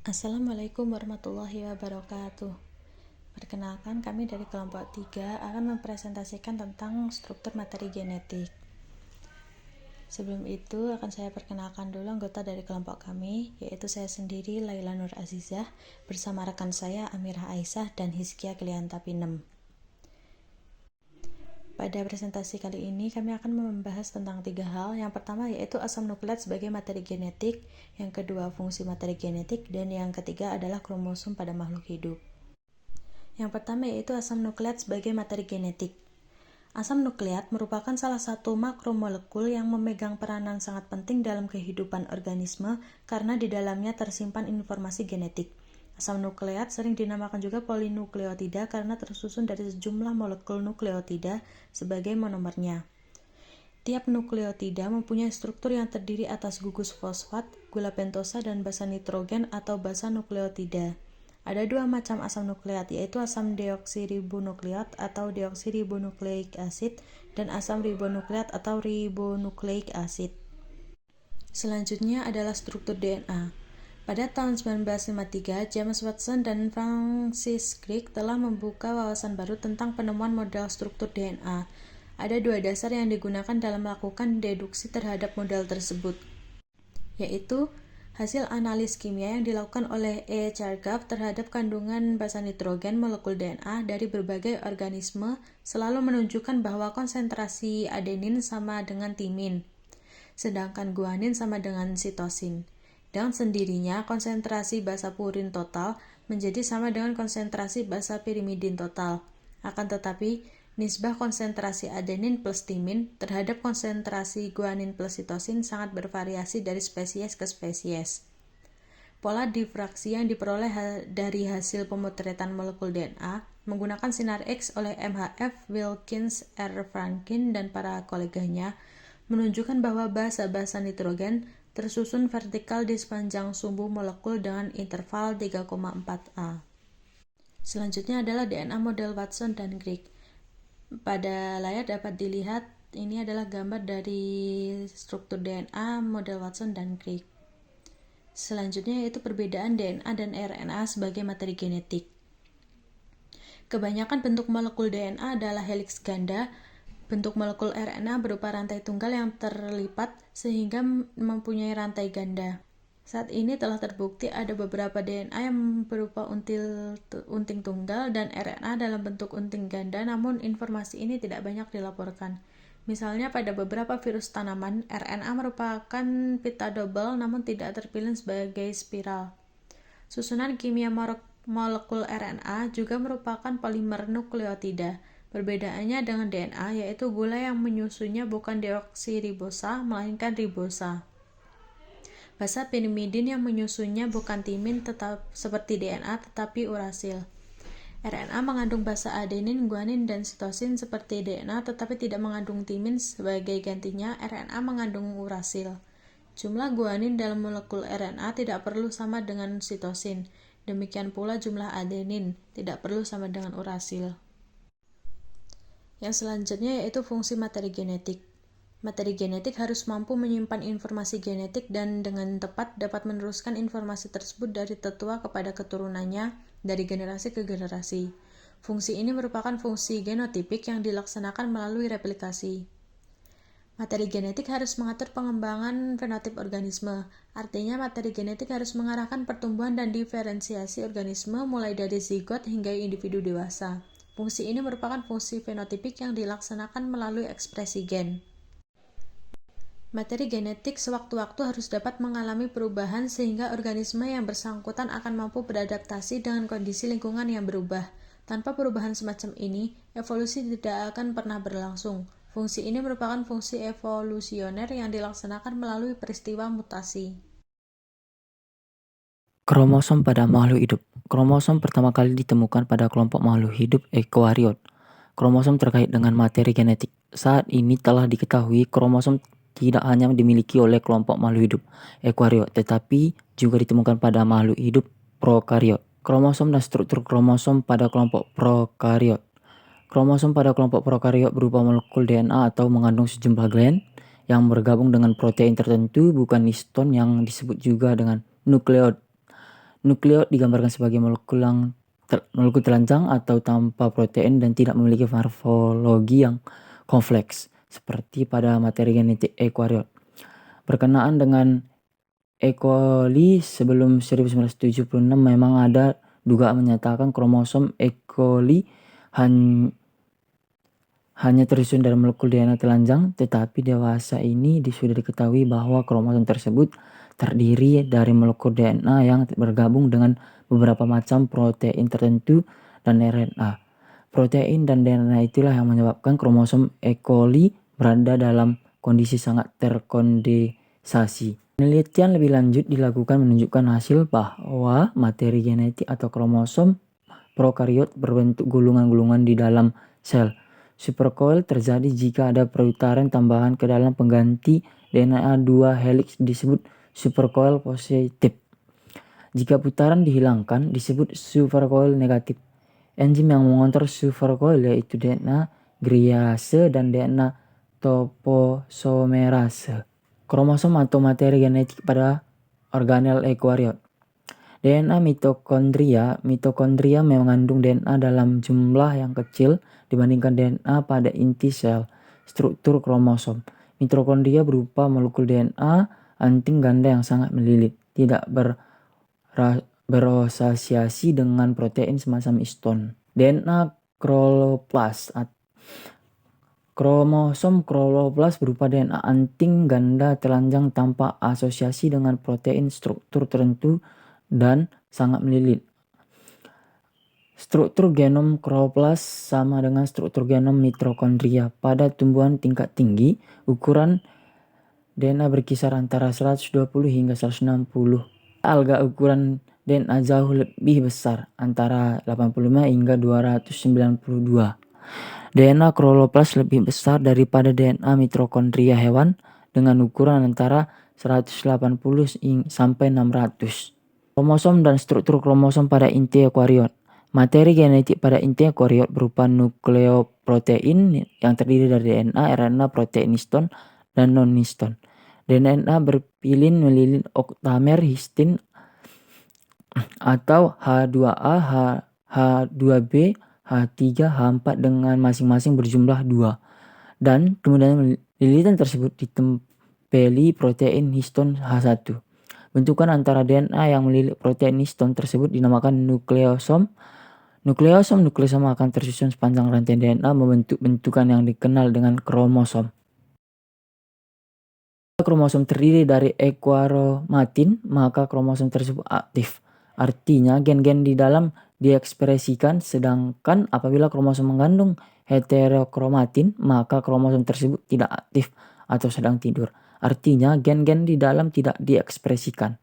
Assalamualaikum warahmatullahi wabarakatuh. Perkenalkan, kami dari kelompok 3 akan mempresentasikan tentang struktur materi genetik. Sebelum itu, akan saya perkenalkan dulu anggota dari kelompok kami, yaitu saya sendiri, Laila Nur Azizah, bersama rekan saya, Amirah Aisyah dan Hizkia Klianta Pinem. Pada presentasi kali ini, kami akan membahas tentang 3 hal. Yang pertama yaitu asam nukleat sebagai materi genetik, yang kedua fungsi materi genetik, dan yang ketiga adalah kromosom pada makhluk hidup. Yang pertama yaitu asam nukleat sebagai materi genetik. Asam nukleat merupakan salah satu makromolekul yang memegang peranan sangat penting dalam kehidupan organisme karena di dalamnya tersimpan informasi genetik. Asam nukleat sering dinamakan juga polinukleotida karena tersusun dari sejumlah molekul nukleotida sebagai monomernya. Tiap nukleotida mempunyai struktur yang terdiri atas gugus fosfat, gula pentosa, dan basa nitrogen atau basa nukleotida. Ada 2 macam asam nukleat, yaitu asam deoksiribonukleat atau deoksiribonukleik acid dan asam ribonukleat atau ribonukleik acid. Selanjutnya adalah struktur DNA. Pada tahun 1953, James Watson dan Francis Crick telah membuka wawasan baru tentang penemuan model struktur DNA. Ada 2 dasar yang digunakan dalam melakukan deduksi terhadap model tersebut, yaitu hasil analis kimia yang dilakukan oleh E. Chargaff terhadap kandungan basa nitrogen molekul DNA dari berbagai organisme selalu menunjukkan bahwa konsentrasi adenin sama dengan timin, sedangkan guanin sama dengan sitosin. Dengan sendirinya, konsentrasi basa purin total menjadi sama dengan konsentrasi basa pirimidin total. Akan tetapi, nisbah konsentrasi adenin plus timin terhadap konsentrasi guanin plus sitosin sangat bervariasi dari spesies ke spesies. Pola difraksi yang diperoleh dari hasil pemotretan molekul DNA menggunakan sinar X oleh MHF Wilkins, R. Franklin, dan para koleganya menunjukkan bahwa basa-basa nitrogen tersusun vertikal di sepanjang sumbu molekul dengan interval 3,4 A. Selanjutnya adalah DNA model Watson dan Crick. Pada layar dapat dilihat ini adalah gambar dari struktur DNA model Watson dan Crick. Selanjutnya yaitu perbedaan DNA dan RNA sebagai materi genetik. Kebanyakan bentuk molekul DNA adalah heliks ganda. Bentuk molekul RNA berupa rantai tunggal yang terlipat sehingga mempunyai rantai ganda. Saat ini telah terbukti ada beberapa DNA yang berupa unting tunggal dan RNA dalam bentuk unting ganda, namun informasi ini tidak banyak dilaporkan. Misalnya pada beberapa virus tanaman, RNA merupakan pita double namun tidak terpilih sebagai spiral. Susunan kimia molekul RNA juga merupakan polimer nukleotida. Perbedaannya dengan DNA yaitu gula yang menyusunnya bukan deoksiribosa melainkan ribosa. Basa pirimidin yang menyusunnya bukan timin seperti DNA tetapi urasil. RNA mengandung basa adenin, guanin, dan sitosin seperti DNA tetapi tidak mengandung timin. Sebagai gantinya, RNA mengandung urasil. Jumlah guanin dalam molekul RNA tidak perlu sama dengan sitosin. Demikian pula jumlah adenin tidak perlu sama dengan urasil. Yang selanjutnya yaitu fungsi materi genetik. Materi genetik harus mampu menyimpan informasi genetik dan dengan tepat dapat meneruskan informasi tersebut dari tetua kepada keturunannya dari generasi ke generasi. Fungsi ini merupakan fungsi genotipik yang dilaksanakan melalui replikasi. Materi genetik harus mengatur pengembangan fenotip organisme. Artinya materi genetik harus mengarahkan pertumbuhan dan diferensiasi organisme mulai dari zigot hingga individu dewasa. Fungsi ini merupakan fungsi fenotipik yang dilaksanakan melalui ekspresi gen. Materi genetik sewaktu-waktu harus dapat mengalami perubahan sehingga organisme yang bersangkutan akan mampu beradaptasi dengan kondisi lingkungan yang berubah. Tanpa perubahan semacam ini, evolusi tidak akan pernah berlangsung. Fungsi ini merupakan fungsi evolusioner yang dilaksanakan melalui peristiwa mutasi. Kromosom pada makhluk hidup. Kromosom pertama kali ditemukan pada kelompok makhluk hidup eukariot. Kromosom terkait dengan materi genetik. Saat ini telah diketahui kromosom tidak hanya dimiliki oleh kelompok makhluk hidup eukariot, tetapi juga ditemukan pada makhluk hidup prokariot. Kromosom dan struktur kromosom pada kelompok prokariot. Kromosom pada kelompok prokariot berupa molekul DNA atau mengandung sejumlah glen yang bergabung dengan protein tertentu, bukan histone yang disebut juga dengan nukleot. Nukleot digambarkan sebagai molekul telanjang atau tanpa protein dan tidak memiliki morfologi yang kompleks seperti pada materi genetik eukaryot. Berkenaan dengan E. coli sebelum 1976 memang ada dugaan menyatakan kromosom E. coli hanya tersusun dari molekul DNA telanjang, tetapi dewasa ini sudah diketahui bahwa kromosom tersebut terdiri dari molekul DNA yang bergabung dengan beberapa macam protein tertentu dan RNA. Protein dan DNA itulah yang menyebabkan kromosom E. coli berada dalam kondisi sangat terkondensasi. Penelitian lebih lanjut dilakukan menunjukkan hasil bahwa materi genetik atau kromosom prokariot berbentuk gulungan-gulungan di dalam sel. Supercoil terjadi jika ada perputaran tambahan ke dalam pengganti DNA 2 helix disebut supercoil positif. Jika putaran dihilangkan disebut supercoil negatif. Enzim yang mengontrol supercoil yaitu DNA gliase dan DNA toposomerase. Kromosom atau materi genetik pada organel eukaryot. DNA mitokondria mengandung DNA dalam jumlah yang kecil dibandingkan DNA pada inti sel. Struktur kromosom. Mitokondria berupa molekul DNA anting ganda yang sangat melilit, tidak berasosiasi dengan protein semacam histon. DNA kloroplast. Kromosom kloroplast berupa DNA anting ganda telanjang tanpa asosiasi dengan protein struktur tertentu dan sangat melilit. Struktur genom kloroplast sama dengan struktur genom mitokondria. Pada tumbuhan tingkat tinggi, ukuran DNA berkisar antara 120 hingga 160. Alga ukuran DNA jauh lebih besar, antara 85 hingga 292. DNA kloroplast lebih besar daripada DNA mitokondria hewan dengan ukuran antara 180 sampai 600. Kromosom dan struktur kromosom pada inti eukaryot. Materi genetik pada inti eukaryot berupa nukleoprotein yang terdiri dari DNA, RNA, protein histon, dan non-histon. DNA berpilin melilin oktamer histin atau H2A, H2B, H3, H4 dengan masing-masing berjumlah 2. Dan kemudian lilitan tersebut ditempeli protein histon H1. Bentukan antara DNA yang melilit protein histon tersebut dinamakan nukleosom. Nukleosom akan tersusun sepanjang rantai DNA membentuk bentukan yang dikenal dengan kromosom. Kromosom terdiri dari ekwaromatin, maka kromosom tersebut aktif. Artinya gen-gen di dalam diekspresikan, sedangkan apabila kromosom mengandung heterokromatin, maka kromosom tersebut tidak aktif atau sedang tidur. Artinya gen-gen di dalam tidak diekspresikan.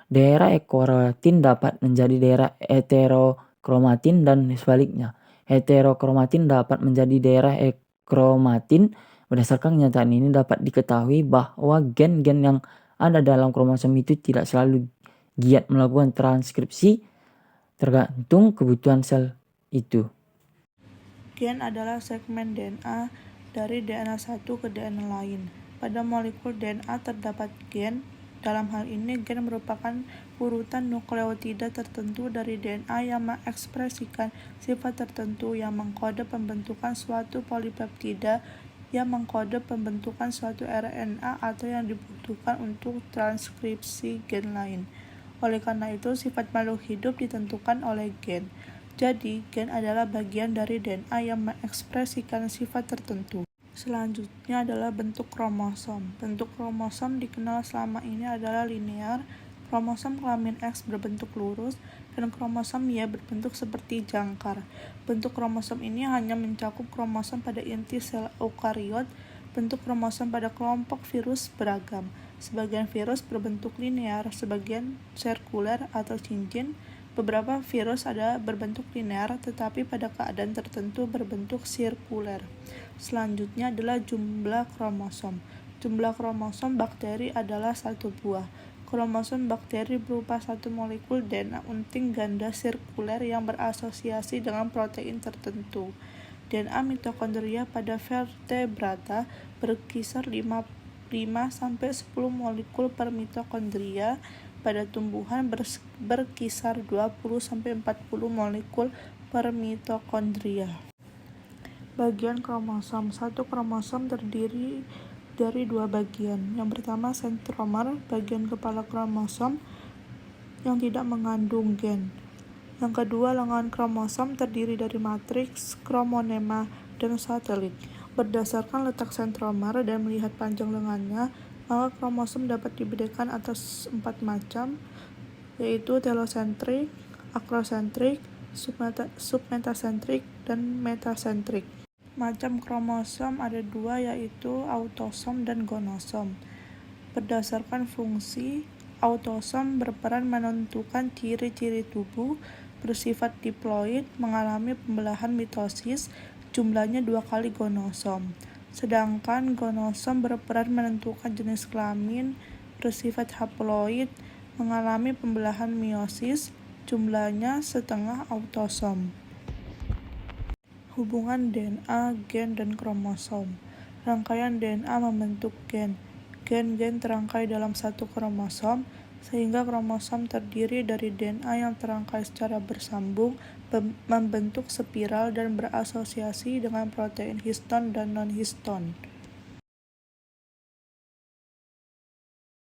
Daerah ekwaromatin dapat menjadi daerah heterokromatin dan sebaliknya. Heterokromatin dapat menjadi daerah ekromatin. Berdasarkan kenyataan ini dapat diketahui bahwa gen-gen yang ada dalam kromosom itu tidak selalu giat melakukan transkripsi, tergantung kebutuhan sel itu. Gen adalah segmen DNA dari DNA satu ke DNA lain. Pada molekul DNA terdapat gen. Dalam hal ini, gen merupakan urutan nukleotida tertentu dari DNA yang mengekspresikan sifat tertentu yang mengkode pembentukan suatu polipeptida, yang mengkode pembentukan suatu RNA atau yang dibutuhkan untuk transkripsi gen lain. Oleh karena itu, sifat makhluk hidup ditentukan oleh gen. Jadi, gen adalah bagian dari DNA yang mengekspresikan sifat tertentu. Selanjutnya adalah bentuk kromosom. Bentuk kromosom dikenal selama ini adalah linear. Kromosom kelamin X berbentuk lurus dan kromosom Y berbentuk seperti jangkar. Bentuk kromosom ini hanya mencakup kromosom pada inti sel eukaryot. Bentuk kromosom pada kelompok virus beragam. Sebagian virus berbentuk linear, sebagian sirkuler atau cincin. Beberapa virus ada berbentuk linear, tetapi pada keadaan tertentu berbentuk sirkuler. Selanjutnya adalah jumlah kromosom. Jumlah kromosom bakteri adalah 1 buah. Kromosom bakteri berupa satu molekul DNA anting ganda sirkuler yang berasosiasi dengan protein tertentu. DNA mitokondria pada vertebrata berkisar 5-10 molekul per mitokondria. pada tumbuhan berkisar 20-40 molekul per mitokondria. Bagian kromosom. Satu kromosom terdiri dari dua bagian. Yang pertama sentromer, bagian kepala kromosom yang tidak mengandung gen. Yang kedua lengan kromosom terdiri dari matriks, kromonema, dan satelit. Berdasarkan letak sentromer dan melihat panjang lengannya, maka kromosom dapat dibedakan atas 4 macam, yaitu telosentrik, akrosentrik, submetasentrik, dan metasentrik. Macam kromosom ada 2, yaitu autosom dan gonosom. Berdasarkan fungsi, autosom berperan menentukan ciri-ciri tubuh, bersifat diploid, mengalami pembelahan mitosis, jumlahnya 2 kali gonosom. Sedangkan gonosom berperan menentukan jenis kelamin, bersifat haploid, mengalami pembelahan meiosis, jumlahnya setengah autosom. Hubungan DNA, gen, dan kromosom. Rangkaian DNA membentuk gen. Gen-gen terangkai dalam satu kromosom, sehingga kromosom terdiri dari DNA yang terangkai secara bersambung, membentuk spiral dan berasosiasi dengan protein histon dan non-histon.